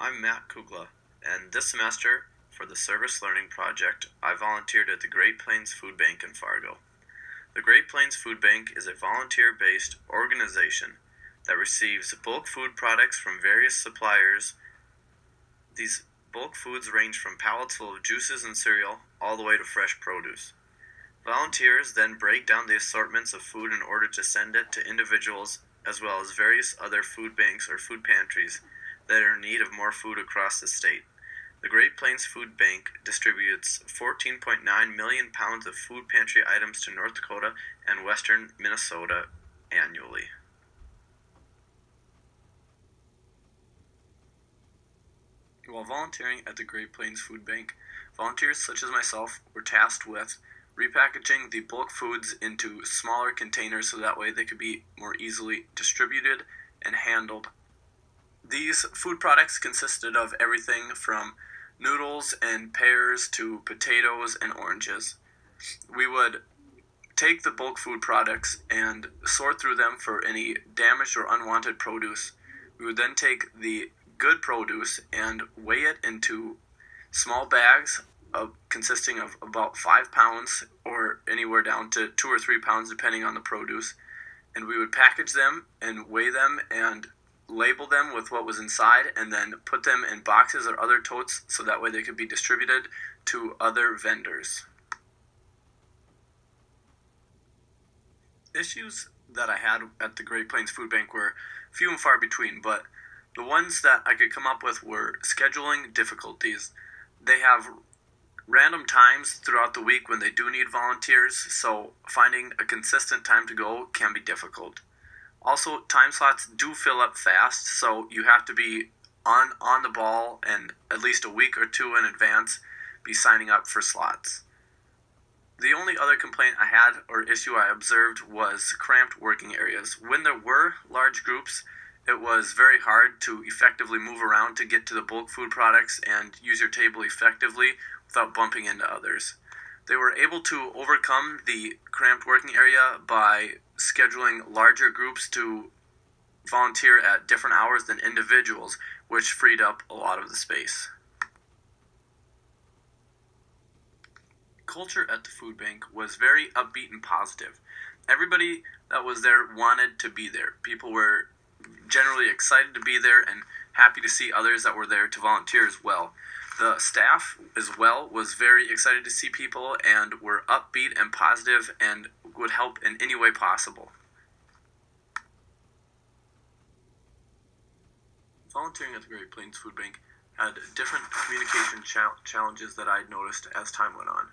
I'm Matt Kugla, and this semester, for the Service Learning Project, I volunteered at the Great Plains Food Bank in Fargo. The Great Plains Food Bank is a volunteer-based organization that receives bulk food products from various suppliers. These bulk foods range from pallets full of juices and cereal all the way to fresh produce. Volunteers then break down the assortments of food in order to send it to individuals as well as various other food banks or food pantries that are in need of more food across the state. The Great Plains Food Bank distributes 14.9 million pounds of food pantry items to North Dakota and western Minnesota annually. While volunteering at the Great Plains Food Bank, volunteers such as myself were tasked with repackaging the bulk foods into smaller containers so that way they could be more easily distributed and handled. These food products consisted of everything from noodles and pears to potatoes and oranges. We would take the bulk food products and sort through them for any damaged or unwanted produce. We would then take the good produce and weigh it into small bags consisting of about 5 pounds or anywhere down to 2 or 3 pounds depending on the produce. And we would package them and weigh them and label them with what was inside and then put them in boxes or other totes so that way they could be distributed to other vendors. Issues that I had at the Great Plains Food Bank were few and far between, but the ones that I could come up with were scheduling difficulties. They have random times throughout the week when they do need volunteers, so finding a consistent time to go can be difficult. Also, time slots do fill up fast, so you have to be on the ball and at least a week or two in advance be signing up for slots. The only other complaint I had or issue I observed was cramped working areas. When there were large groups, it was very hard to effectively move around to get to the bulk food products and use your table effectively without bumping into others. They were able to overcome the cramped working area by scheduling larger groups to volunteer at different hours than individuals, which freed up a lot of the space. Culture at the food bank was very upbeat and positive. Everybody that was there wanted to be there. People were generally excited to be there and happy to see others that were there to volunteer as well. The staff as well was very excited to see people and were upbeat and positive and would help in any way possible. Volunteering at the Great Plains Food Bank had different communication challenges that I'd noticed as time went on.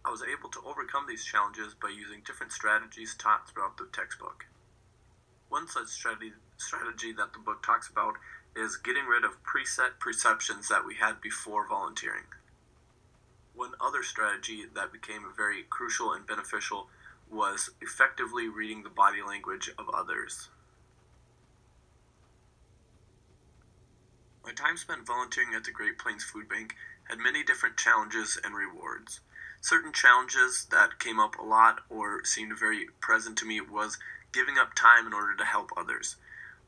I was able to overcome these challenges by using different strategies taught throughout the textbook. One such strategy that the book talks about is getting rid of preset perceptions that we had before volunteering. One other strategy that became very crucial and beneficial was effectively reading the body language of others. My time spent volunteering at the Great Plains Food Bank had many different challenges and rewards. Certain challenges that came up a lot or seemed very present to me was giving up time in order to help others.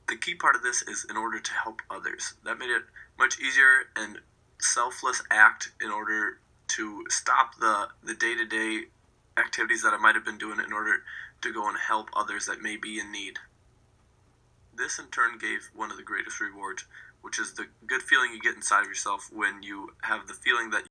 The key part of this is in order to help others. That made it much easier and selfless act in order to stop the day-to-day activities that I might have been doing in order to go and help others that may be in need. This in turn gave one of the greatest rewards, which is the good feeling you get inside of yourself when you have the feeling that